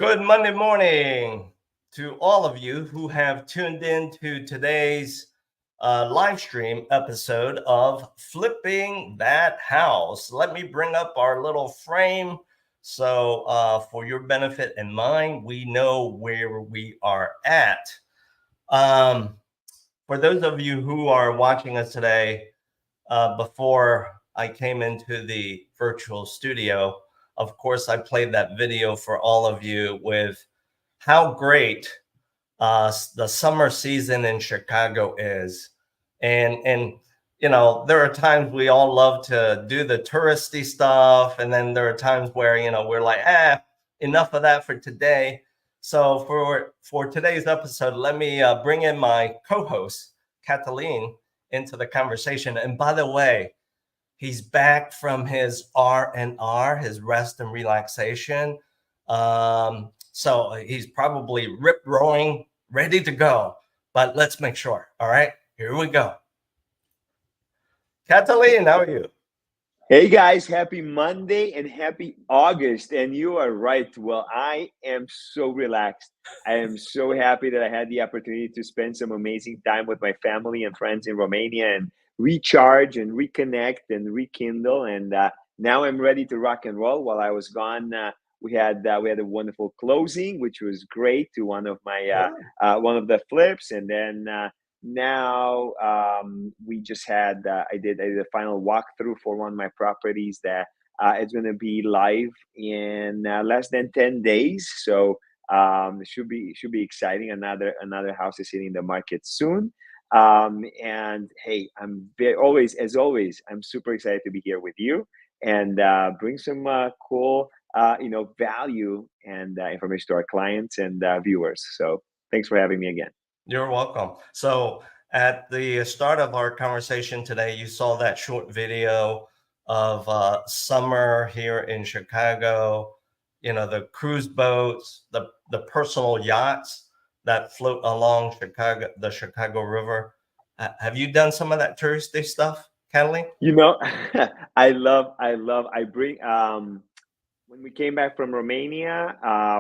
Good Monday morning to all of you who have tuned in to today's live stream episode of Flipping That House. Let me bring up our little frame so for your benefit and mine, we know where we are at. For those of you who are watching us today, before I came into the virtual studio, of course, I played that video for all of you with how great the summer season in Chicago is. And you know, there are times we all love to do the touristy stuff. And then there are times where, you know, we're like, enough of that for today. So for today's episode, let me bring in my co-host, Catalin, into the conversation. And by the way, he's back from his R&R, his rest and relaxation. So he's probably rip-roaring, ready to go. But let's make sure. All right, here we go. Catalin, how are you? Hey guys, happy Monday and happy August. And you are right. Well, I am so relaxed. I am so happy that I had the opportunity to spend some amazing time with my family and friends in Romania and recharge and reconnect and rekindle. And now I'm ready to rock and roll. While I was gone, we had a wonderful closing, which was great, to one of my one of the flips. And then now we just had I did a final walkthrough for one of my properties that it's going to be live in less than 10 days. So it should be exciting. Another house is hitting the market soon. And hey, I'm as always, I'm super excited to be here with you and bring some cool value and information to our clients and viewers. So thanks for having me again. You're welcome. So at the start of our conversation today, you saw that short video of summer here in Chicago, you know, the cruise boats, the personal yachts that float along the Chicago River. Have you done some of that touristy stuff, Catalin? You know, I bring when we came back from Romania,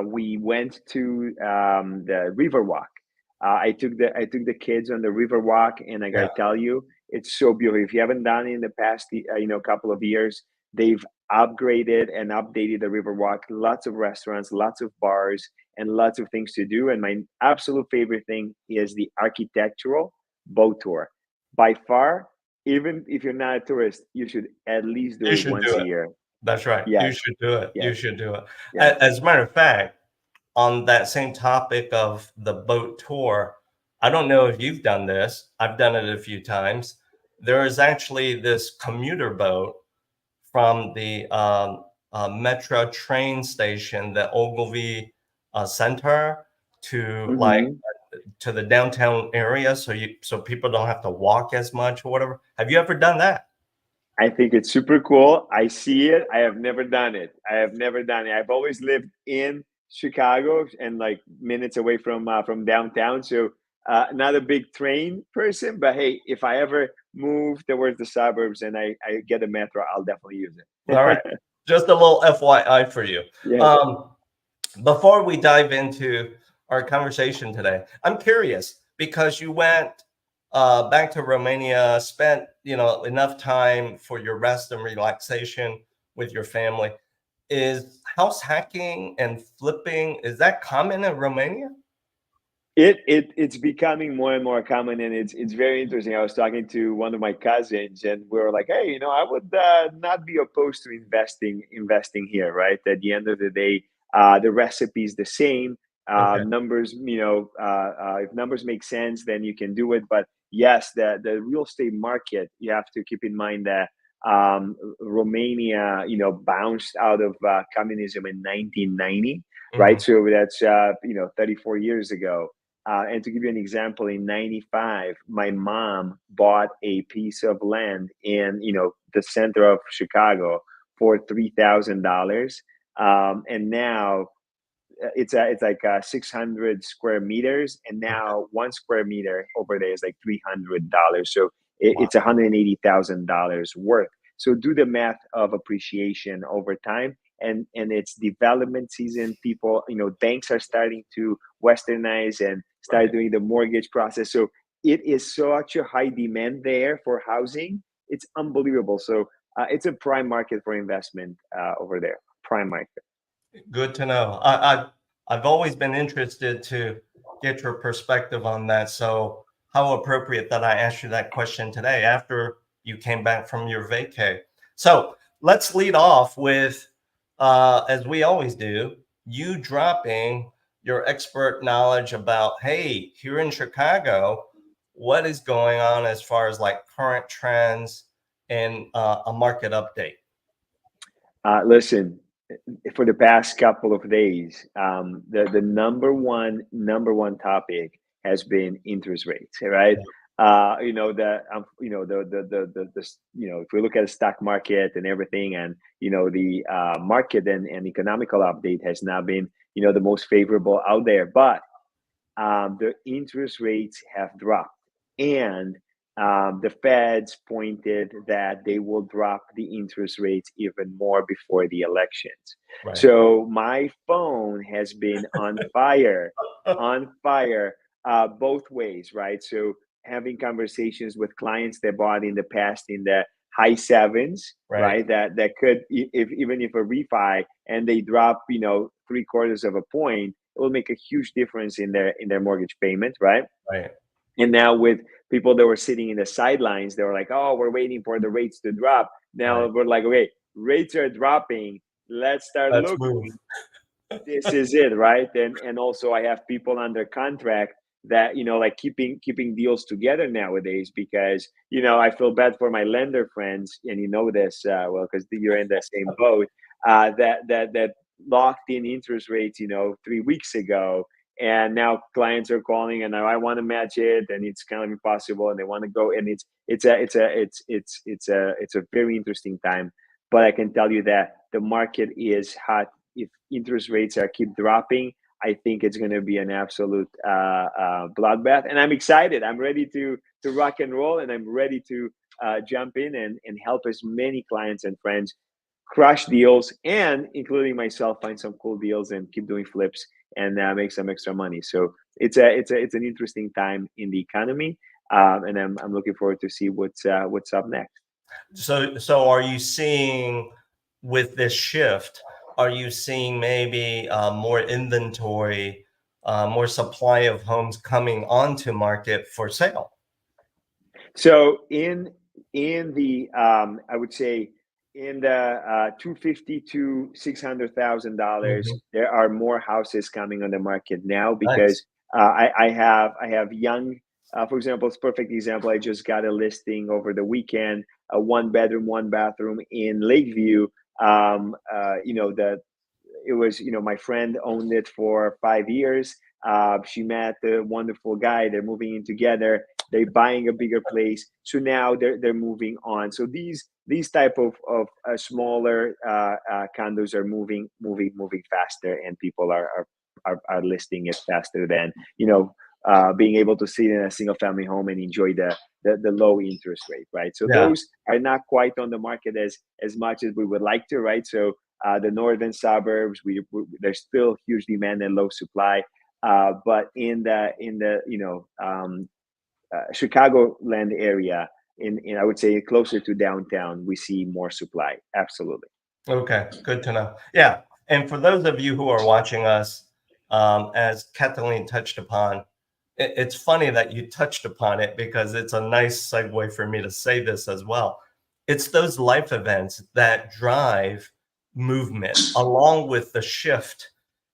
we went to the river walk. I took the kids on the river walk, and I gotta tell you, it's so beautiful. If you haven't done it in the past, couple of years, they've upgraded and updated the river walk. Lots of restaurants, lots of bars, and lots of things to do. And my absolute favorite thing is the architectural boat tour. By far, even if you're not a tourist, you should at least do it once a year. That's right. Yes. You should do it. Yes. You should do it. Yes. As a matter of fact, on that same topic of the boat tour, I don't know if you've done this. I've done it a few times. There is actually this commuter boat from the metro train station, the Ogilvy Center, to to the downtown area, so people don't have to walk as much or whatever. Have you ever done that? I think it's super cool. I see it. I have never done it. I've always lived in Chicago and like minutes away from downtown. So not a big train person, but hey, if I ever move towards the suburbs and I get a metro, I'll definitely use it. All right. Just a little FYI for you. Yeah. Before we dive into our conversation today, I'm curious because you went back to Romania, spent enough time for your rest and relaxation with your family. Is house hacking and flipping, is that common in Romania? It's becoming more and more common, and it's very interesting. I was talking to one of my cousins, and we were like, "Hey, I would not be opposed to investing here, right? At the end of the day, the recipe is the same. Numbers, if numbers make sense, then you can do it. But yes, the real estate market, you have to keep in mind that Romania, bounced out of communism in 1990, right? So that's 34 years ago. And to give you an example, in 95, my mom bought a piece of land in, the center of Chicago for $3,000. And now it's like 600 square meters. And now 1 square meter over there is like $300. So it's $180,000 worth. So do the math of appreciation over time. and it's development season. People, banks are starting to westernize and start Right. doing the mortgage process. So it is such a high demand there for housing. It's unbelievable. So it's a prime market for investment over there. Prime market. Good to know. I've always been interested to get your perspective on that. So how appropriate that I asked you that question today after you came back from your vacay. So let's lead off with, as we always do, you dropping your expert knowledge about, hey, here in Chicago, what is going on as far as like current trends and a market update. Listen, for the past couple of days, the number one topic has been interest rates, right? If we look at the stock market and everything, and the market and economical update has not been the most favorable out there, but the interest rates have dropped, and the Feds pointed that they will drop the interest rates even more before the elections. Right. So my phone has been on fire, on fire, both ways, right? So having conversations with clients that bought in the past in the high sevens, right? That could, if even if a refi and they drop, 3/4 of a point, it will make a huge difference in their mortgage payment, right? Right. And now with people that were sitting in the sidelines, they were like, "Oh, we're waiting for the rates to drop." Now Right. we're like, "Okay, rates are dropping. Let's start Let's move. looking. This is it, right?" And also, I have people under contract that like keeping deals together nowadays, because I feel bad for my lender friends, and this well, because you're in the same boat, that locked in interest rates 3 weeks ago, and now clients are calling and I want to match it, and it's kind of impossible, and they want to go, and it's a very interesting time. But I can tell you that the market is hot. If interest rates are keep dropping, I think it's going to be an absolute bloodbath, and I'm excited. I'm ready to rock and roll, and I'm ready to jump in and help as many clients and friends crush deals, and including myself, find some cool deals and keep doing flips and make some extra money. So it's an interesting time in the economy, and I'm looking forward to see what's up next. So are you seeing, with this shift, are you seeing maybe more inventory, more supply of homes coming onto market for sale? So in the I would say in the 250 to $600,000, Mhm. there are more houses coming on the market now, Nice. because I have young, for example, it's a perfect example. I just got a listing over the weekend, a 1 bedroom, 1 bathroom in Lakeview. That it was, my friend owned it for 5 years. She met a wonderful guy. They're moving in together. They're buying a bigger place, so now they're moving on. So these type of smaller condos are moving faster, and people are listing it faster than being able to sit in a single family home and enjoy the low interest rate, right? So Yeah. those are not quite on the market as much as we would like to, right? So the northern suburbs, there's still huge demand and low supply, but in the Chicagoland area, in I would say closer to downtown, we see more supply. Absolutely. Okay, good to know. Yeah, and for those of you who are watching us, as Catalin touched upon, it's funny that you touched upon it because it's a nice segue for me to say this as well. It's those life events that drive movement, along with the shift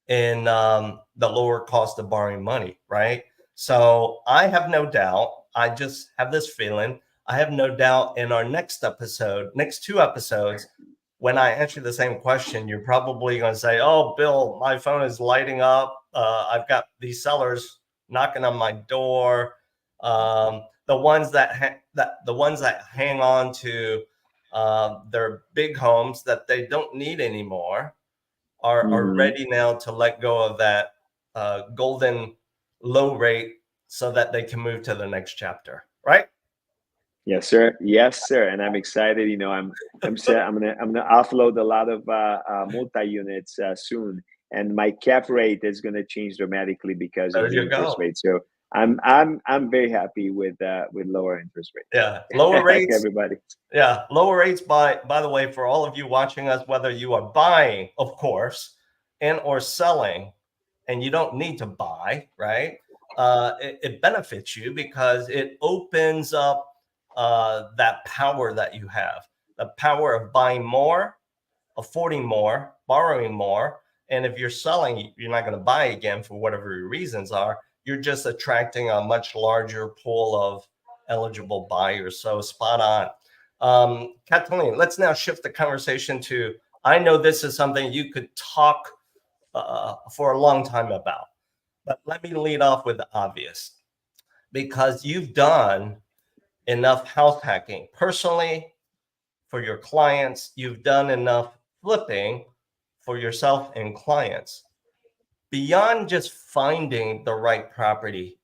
in the lower cost of borrowing money, right? So I have no doubt, I just have this feeling, I have no doubt in our next episode, next two episodes, when I answer the same question, you're probably going to say, "Oh, Bill, my phone is lighting up. I've got these sellers knocking on my door." The ones that hang on to their big homes that they don't need anymore are Mhm. ready now to let go of that golden low rate so that they can move to the next chapter, right? Yes, sir. Yes, sir. And I'm excited. You know, I'm gonna offload a lot of multi units soon, and my cap rate is gonna change dramatically because of There the you interest go. rate. So I'm very happy with lower interest Yeah, lower rate. rates. Everybody. Yeah, lower rates. By the way, for all of you watching us, whether you are buying, of course, and or selling, and you don't need to buy, right? It benefits you because it opens up that power that you have, the power of buying more, affording more, borrowing more. And if you're selling, you're not going to buy again for whatever your reasons are. You're just attracting a much larger pool of eligible buyers. So spot on. Catalin, let's now shift the conversation to, I know this is something you could talk for a long time about, but let me lead off with the obvious, because you've done enough house hacking personally for your clients. You've done enough flipping for yourself and clients. Beyond just finding the right property,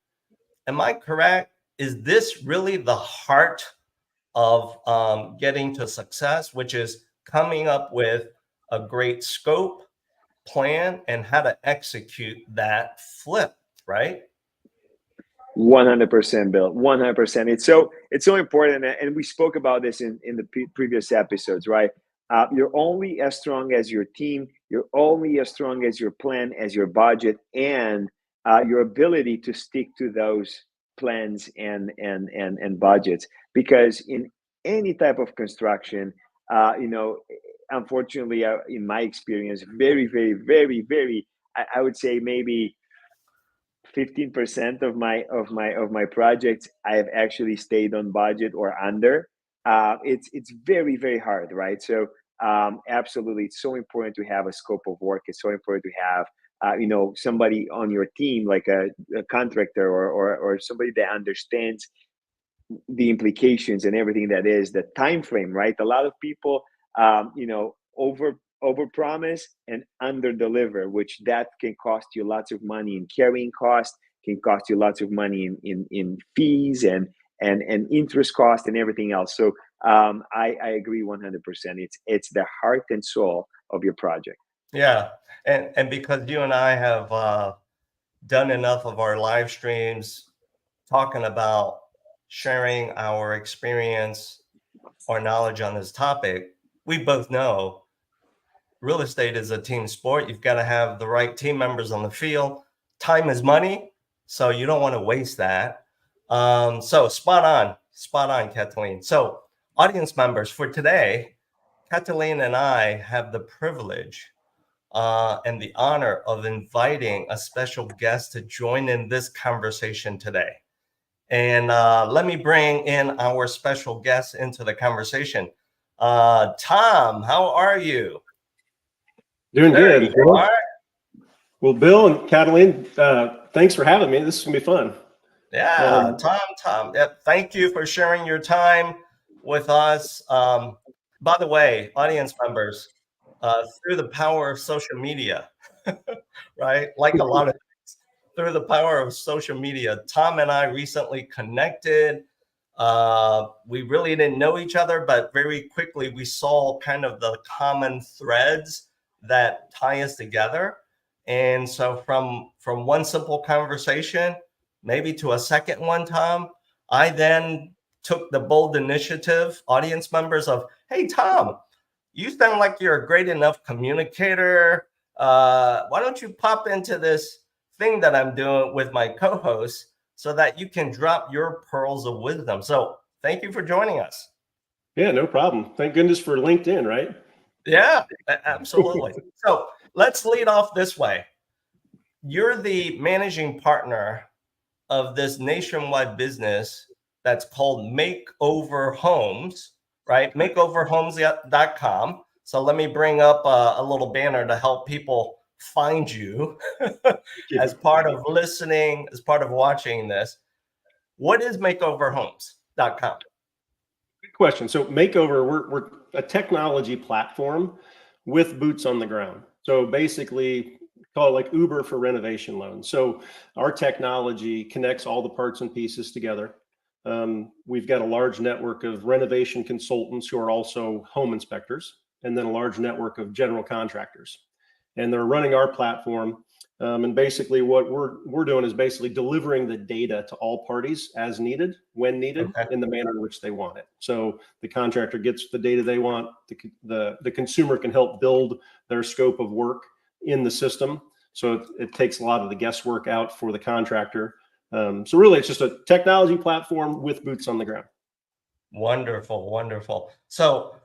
am I correct? Is this really the heart of getting to success, which is coming up with a great scope, plan, and how to execute that flip, right? 100%, Bill. 100%. It's so important, and we spoke about this in the previous episodes, right? You're only as strong as your team. You're only as strong as your plan, as your budget, and your ability to stick to those plans and budgets. Because in any type of construction, you know, unfortunately, in my experience, very, very, very, very, I would say maybe 15% of my projects I have actually stayed on budget or under. It's very, very hard, right? So absolutely, it's so important to have a scope of work. It's so important to have you know, somebody on your team, like a contractor, or somebody that understands the implications and everything that is the time frame, right? A lot of people you know, over promise and under deliver, which that can cost you lots of money in carrying cost, can cost you lots of money in fees and interest cost and everything else. So I agree 100%. It's the heart and soul of your project. Yeah. And because you and I have done enough of our live streams talking about sharing our experience or knowledge on this topic, we both know real estate is a team sport. You've got to have the right team members on the field. Time is money, so you don't want to waste that. So spot on, Kathleen. So audience members, for today, Catalin and I have the privilege and the honor of inviting a special guest to join in this conversation today. And let me bring in our special guest into the conversation. Tom, how are you? Doing There good. you are. Well, Bill and Catalin, thanks for having me. This is gonna be fun. Yeah, Tom. Yeah, thank you for sharing your time with us. By the way, audience members, through the power of social media, right? Like a lot of things, through the power of social media, Tom and I recently connected. We really didn't know each other, but very quickly we saw kind of the common threads that tie us together. And so from one simple conversation, maybe to a second one, Tom, I then took the bold initiative, audience members, of, hey, Tom, you sound like you're a great enough communicator. Why don't you pop into this thing that I'm doing with my co-host so that you can drop your pearls of wisdom? So thank you for joining us. Yeah, no problem. Thank goodness for LinkedIn, right? Yeah, absolutely. So let's lead off this way. You're the managing partner of this nationwide business that's called Makeover Homes, right? Makeoverhomes.com. So let me bring up a little banner to help people find you as part of listening, as part of watching this. What is makeoverhomes.com? Good question. So Makeover, we're a technology platform with boots on the ground. So basically, call it like Uber for renovation loans. So our technology connects all the parts and pieces together. we've got a large network of renovation consultants who are also home inspectors, and then a large network of general contractors. And they're running our platform. And basically what we're doing is basically delivering the data to all parties as needed, when needed, in the manner in which they want it. So the contractor gets the data they want. The consumer can help build their scope of work in the system. So it takes a lot of the guesswork out for the contractor. So really, it's just a technology platform with boots on the ground. Wonderful, wonderful. So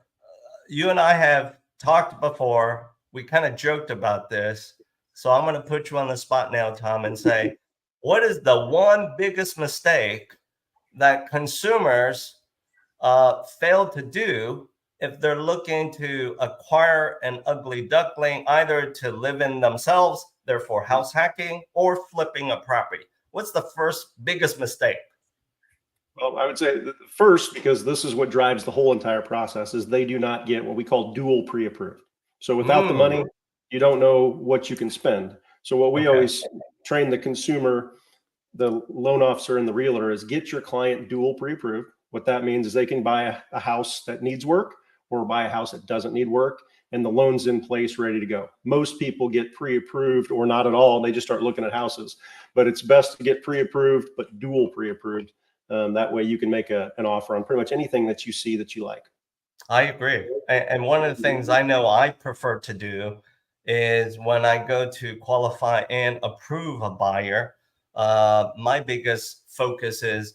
you and I have talked before. We kind of joked about this. So I'm going to put you on the spot now, Tom, and say, what is the one biggest mistake that consumers fail to do if they're looking to acquire an ugly duckling, either to live in themselves, therefore house hacking, or flipping a property? What's the first biggest mistake? Well, I would say the first, because this is what drives the whole entire process, is they do not get what we call dual pre-approved. So without the money, you don't know what you can spend. So what we always train the consumer, the loan officer, and the realtor is get your client dual pre-approved. What that means is they can buy a house that needs work or buy a house that doesn't need work, and the loan's in place, ready to go. Most people get pre-approved or not at all. They just start looking at houses. But it's best to get pre-approved, but dual pre-approved. That way you can make an offer on pretty much anything that you see that you like. I agree. And one of the things I know I prefer to do is when I go to qualify and approve a buyer, my biggest focus is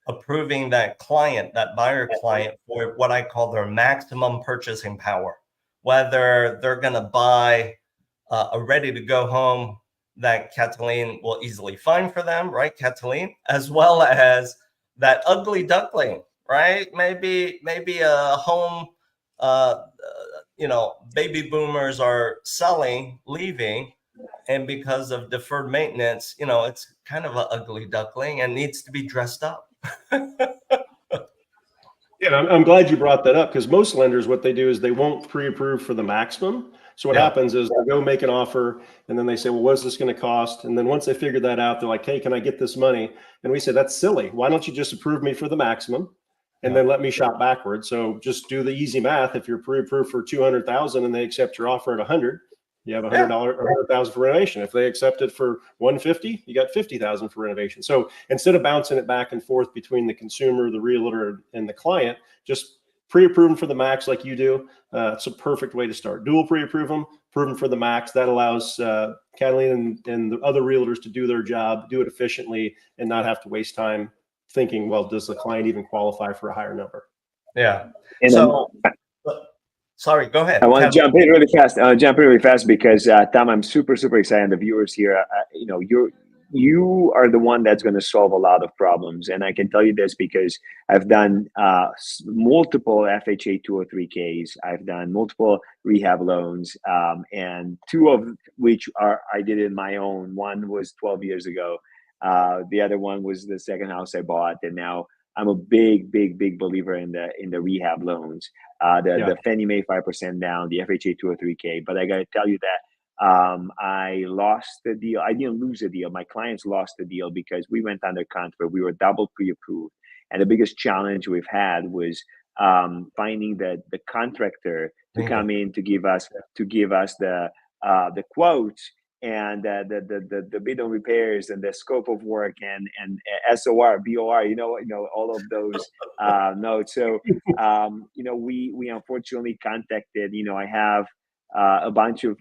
approving that client, that buyer client, for what I call their maximum purchasing power. Whether they're going to buy a ready to go home that Catalin will easily find for them, right, Catalin, as well as that ugly duckling, right? Maybe a home, baby boomers are selling, leaving, and because of deferred maintenance, it's kind of an ugly duckling and needs to be dressed up. Yeah, I'm glad you brought that up, because most lenders, what they do is they won't pre-approve for the maximum. So what happens is they go make an offer, and then they say, well, what's this going to cost? And then once they figure that out, they're like, hey, can I get this money? And we say, that's silly. Why don't you just approve me for the maximum and then let me shop backwards? So just do the easy math. If you're pre-approved for 200,000 and they accept your offer at 100, you have $100 or 100,000 for renovation. If they accept it for 150, you got 50,000 for renovation. So instead of bouncing it back and forth between the consumer, the realtor, and the client, just pre-approve them for the max like you do. It's a perfect way to start. Dual pre-approve them, approve them for the max. That allows Catalin and the other realtors to do their job, do it efficiently, and not have to waste time thinking, well, does the client even qualify for a higher number? Yeah. And so, sorry, go ahead. I want to jump in really fast. Because Tom, I'm super excited. The viewers here, you are the one that's going to solve a lot of problems. And I can tell you this because I've done multiple FHA 203Ks. I've done multiple rehab loans, and two of which I did in my own. One was 12 years ago. The other one was the second house I bought. And now I'm a big believer in the rehab loans, the Fannie Mae 5% down, the FHA 203K. But I got to tell you that I lost the deal. I didn't lose the deal. My clients lost the deal because we went under contract. We were double pre-approved. And the biggest challenge we've had was finding the contractor to come in to give us the quotes and the bid on repairs and the scope of work and SOR, BOR, all of those notes. So we unfortunately contacted. I have a bunch of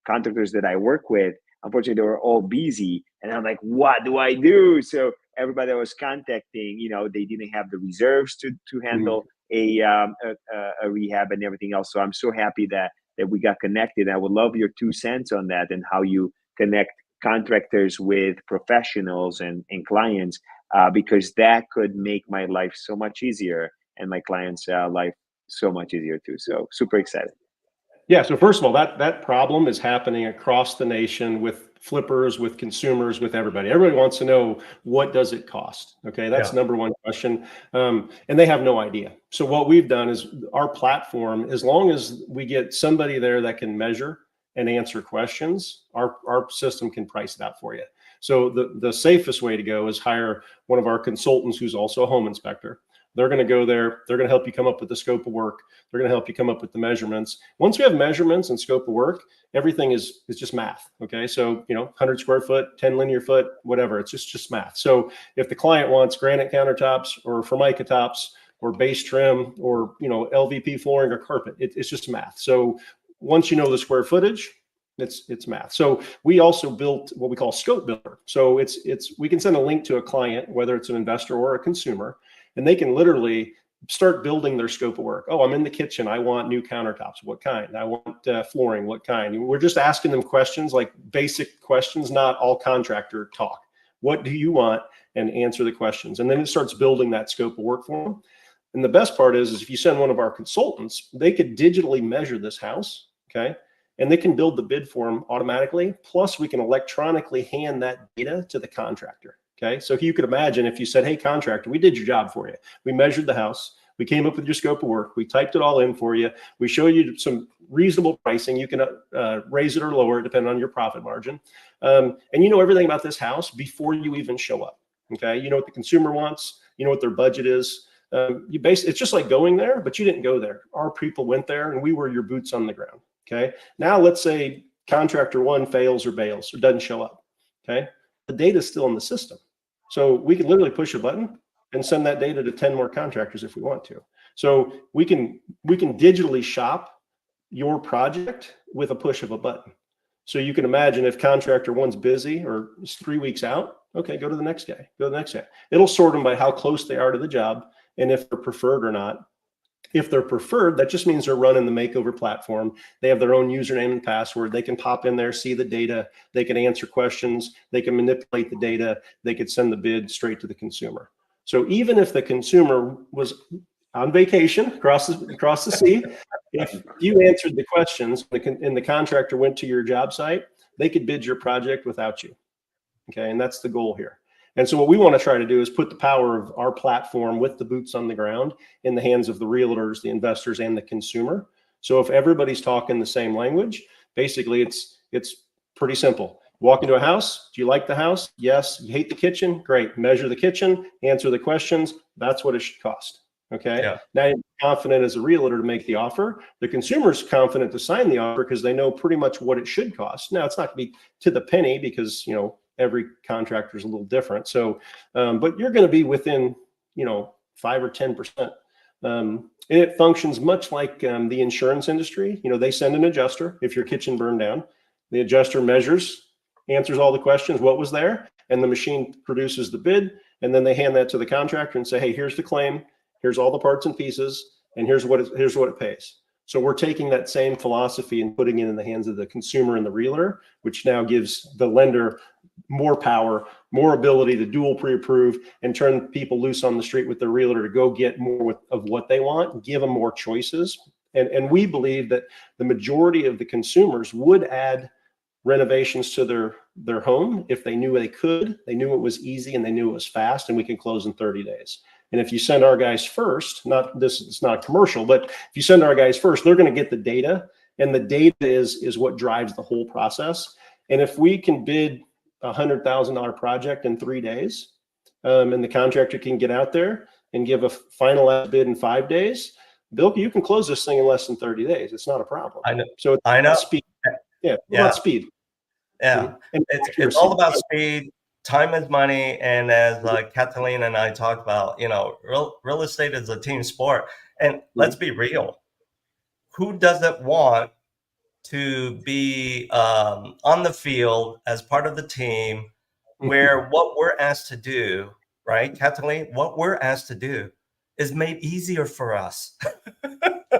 contractors that I work with. Unfortunately, they were all busy, and I'm like, what do I do? So everybody I was contacting, they didn't have the reserves to handle a rehab and everything else. So I'm so happy that we got connected. I would love your 2 cents on that and how you connect contractors with professionals and clients, because that could make my life so much easier and my clients' life so much easier too. So super excited. Yeah. So first of all, that problem is happening across the nation with flippers, with consumers, with everybody. Everybody wants to know, what does it cost? Okay. That's number one question. And they have no idea. So what we've done is our platform, as long as we get somebody there that can measure and answer questions, our system can price it out for you. So the safest way to go is hire one of our consultants who's also a home inspector. They're going to go there. They're going to help you come up with the scope of work. They're going to help you come up with the measurements. Once you have measurements and scope of work, everything is just math. Okay. So, 100 square foot, 10 linear foot, whatever. It's just math. So if the client wants granite countertops or Formica tops or base trim or, LVP flooring or carpet, it's just math. So once you know the square footage, it's math. So we also built what we call Scope Builder. So we can send a link to a client, whether it's an investor or a consumer, and they can literally start building their scope of work. Oh, I'm in the kitchen. I want new countertops. What kind? I want flooring. What kind? We're just asking them questions, like basic questions, not all contractor talk. What do you want? And answer the questions. And then it starts building that scope of work for them. And the best part is if you send one of our consultants, they could digitally measure this house. Okay. And they can build the bid form automatically. Plus we can electronically hand that data to the contractor. Okay. So you could imagine if you said, hey, contractor, we did your job for you. We measured the house. We came up with your scope of work. We typed it all in for you. We showed you some reasonable pricing. You can raise it or lower it depending on your profit margin. And you know everything about this house before you even show up. Okay. You know what the consumer wants. You know what their budget is. It's just like going there, but you didn't go there. Our people went there and we were your boots on the ground. Okay. Now let's say contractor one fails or bails or doesn't show up. Okay. The data is still in the system. So we can literally push a button and send that data to 10 more contractors if we want to. So we can digitally shop your project with a push of a button. So you can imagine if contractor one's busy or is 3 weeks out, okay, go to the next guy, go to the next guy. It'll sort them by how close they are to the job and if they're preferred or not. If they're preferred, that just means they're running the makeover platform. They have their own username and password. They can pop in there, see the data. They can answer questions. They can manipulate the data. They could send the bid straight to the consumer. So even if the consumer was on vacation across the sea, if you answered the questions and the contractor went to your job site, they could bid your project without you. Okay, and that's the goal here. And so what we want to try to do is put the power of our platform with the boots on the ground in the hands of the realtors, the investors, and the consumer. So if everybody's talking the same language, basically it's pretty simple. Walk into a house. Do you like the house? Yes. You hate the kitchen? Great. Measure the kitchen, answer the questions. That's what it should cost. Okay. Yeah. Now you're confident as a realtor to make the offer. The consumer's confident to sign the offer because they know pretty much what it should cost. Now it's not going to be to the penny because, every contractor is a little different. So, but you're going to be within, 5 or 10%. And it functions much like the insurance industry. They send an adjuster if your kitchen burned down. The adjuster measures, answers all the questions, what was there, and the machine produces the bid. And then they hand that to the contractor and say, hey, here's the claim, here's all the parts and pieces, and here's what it pays. So we're taking that same philosophy and putting it in the hands of the consumer and the realtor, which now gives the lender more power, more ability to dual pre-approve and turn people loose on the street with the realtor to go get more of what they want, give them more choices. And we believe that the majority of the consumers would add renovations to their home if they knew they could, they knew it was easy, and they knew it was fast, and we can close in 30 days. And if you send our guys first, it's not a commercial, but if you send our guys first, they're going to get the data, and the data is what drives the whole process. And if we can bid a $100,000 project in 3 days, and the contractor can get out there and give a final bid in 5 days, Bill, you can close this thing in less than 30 days. It's not a problem. I know. So it's about speed. Yeah, about speed. Yeah, and it's all about speed. Time is money, and as Catalin and I talked about, real estate is a team sport. And let's be real, who doesn't want to be on the field as part of the team, where what we're asked to do, right, Catalin, what we're asked to do is made easier for us.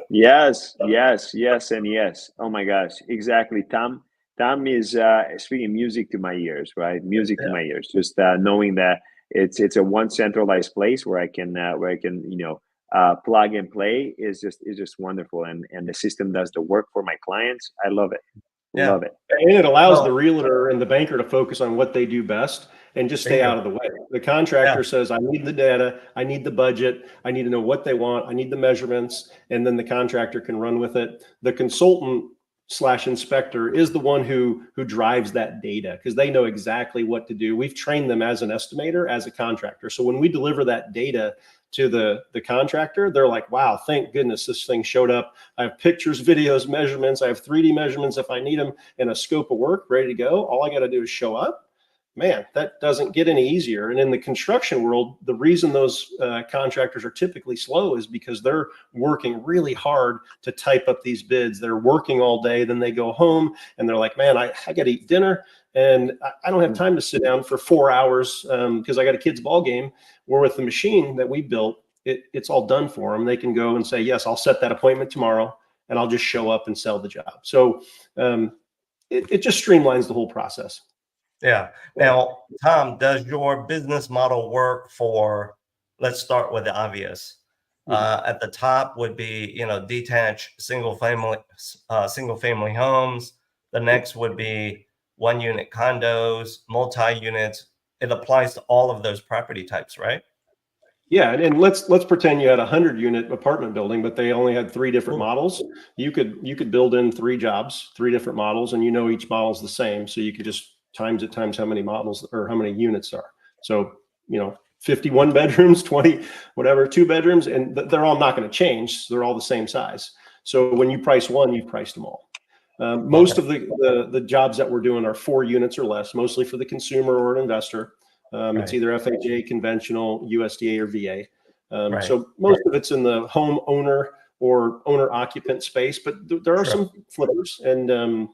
Yes, and yes. Oh my gosh, exactly. Tom is speaking music to my ears, right? Music to my ears. Just knowing that it's a one centralized place where I can plug and play is just wonderful, and the system does the work for my clients. I love it. Love it. And it allows the realtor and the banker to focus on what they do best and just stay out of the way. The contractor says, I need the data, I need the budget, I need to know what they want, I need the measurements, and then the contractor can run with it. The consultant slash inspector is the one who drives that data, because they know exactly what to do. We've trained them as an estimator, as a contractor. So when we deliver that data to the contractor, they're like, wow, thank goodness this thing showed up. I have pictures, videos, measurements. I have 3D measurements if I need them, and a scope of work ready to go. All I got to do is show up. Man, that doesn't get any easier. And in the construction world, the reason those contractors are typically slow is because they're working really hard to type up these bids. They're working all day, then they go home and they're like, man, I got to eat dinner, and I don't have time to sit down for 4 hours because I got a kid's ball game. Where with the machine that we built, it's all done for them. They can go and say, yes, I'll set that appointment tomorrow, and I'll just show up and sell the job. So it just streamlines the whole process. Yeah. Now, Tom, does your business model work for, let's start with the obvious. At the top would be, detached single family homes. The next would be 1-unit condos, multi-units. It applies to all of those property types, right? Yeah, and let's pretend you had a 100-unit apartment building, but they only had 3 different models. You could build in 3 jobs, 3 different models, and each model is the same. So you could just times how many models or how many units are. So 51 bedrooms, 20 whatever, 2 bedrooms, and they're all not going to change. They're all the same size. So when you price one, you priced them all. Most of the jobs that we're doing are 4 units or less, mostly for the consumer or an investor. It's either FHA, conventional, USDA, or VA. So most of it's in the home owner or owner occupant space, but there are some flippers, and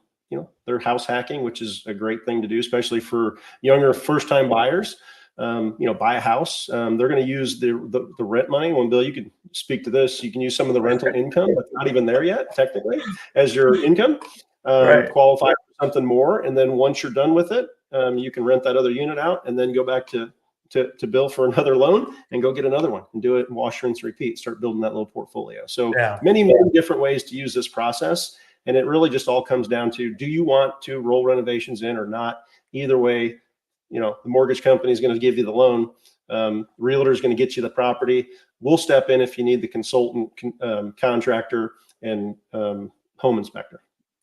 they're house hacking, which is a great thing to do, especially for younger first-time buyers. Buy a house. They're going to use the rent money. Well, Bill, you could speak to this. You can use some of the rental income that's not even there yet, technically, as your income. Qualify for something more, and then once you're done with it, you can rent that other unit out, and then go back to Bill for another loan and go get another one and do it, and wash, rinse, repeat. Start building that little portfolio. So many different ways to use this process. And it really just all comes down to, do you want to roll renovations in or not? Either way, the mortgage company is going to give you the loan. Realtor is going to get you the property. We'll step in if you need the consultant, contractor, and home inspector.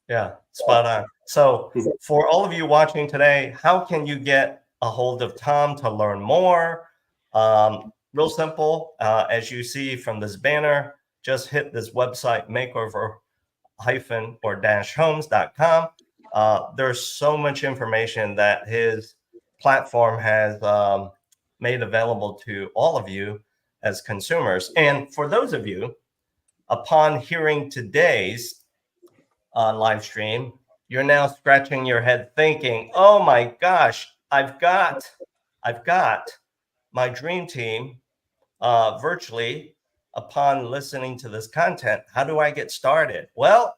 Yeah, spot on. So for all of you watching today, how can you get a hold of Tom to learn more? Real simple. As you see from this banner, just hit this website, makeover-homes.com. There's so much information that his platform has made available to all of you as consumers. And for those of you, upon hearing today's live stream, you're now scratching your head thinking, oh my gosh, I've got my dream team virtually. Upon listening to this content, how do I get started? Well,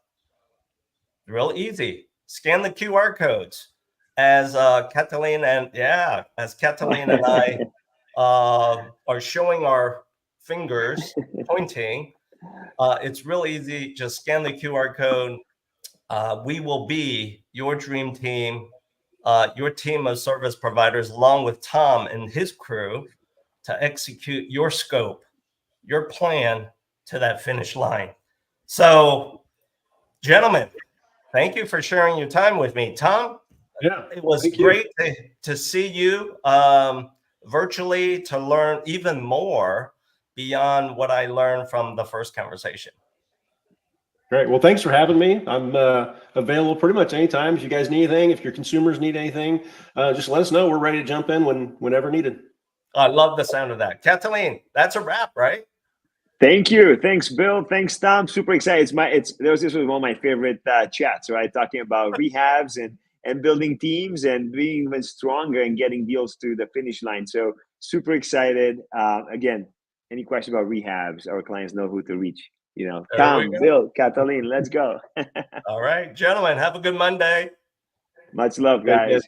real easy. Scan the QR codes. As Catalin and I are showing our fingers pointing, it's real easy. Just scan the QR code. We will be your dream team, your team of service providers, along with Tom and his crew, to execute your scope, your plan to that finish line. So, gentlemen, thank you for sharing your time with me. Tom, it was great to see you virtually, to learn even more beyond what I learned from the first conversation. Great. Well, thanks for having me. I'm available pretty much anytime. If you guys need anything, if your consumers need anything, just let us know. We're ready to jump in whenever needed. I love the sound of that. Catalin, that's a wrap, right? Thank you. Thanks, Bill. Thanks, Tom. Super excited. This was one of my favorite chats, right? Talking about rehabs and building teams and being even stronger and getting deals to the finish line. So super excited. Again, any question about rehabs, our clients know who to reach. Tom, Bill, Catalin, let's go. All right, gentlemen, have a good Monday. Much love, guys.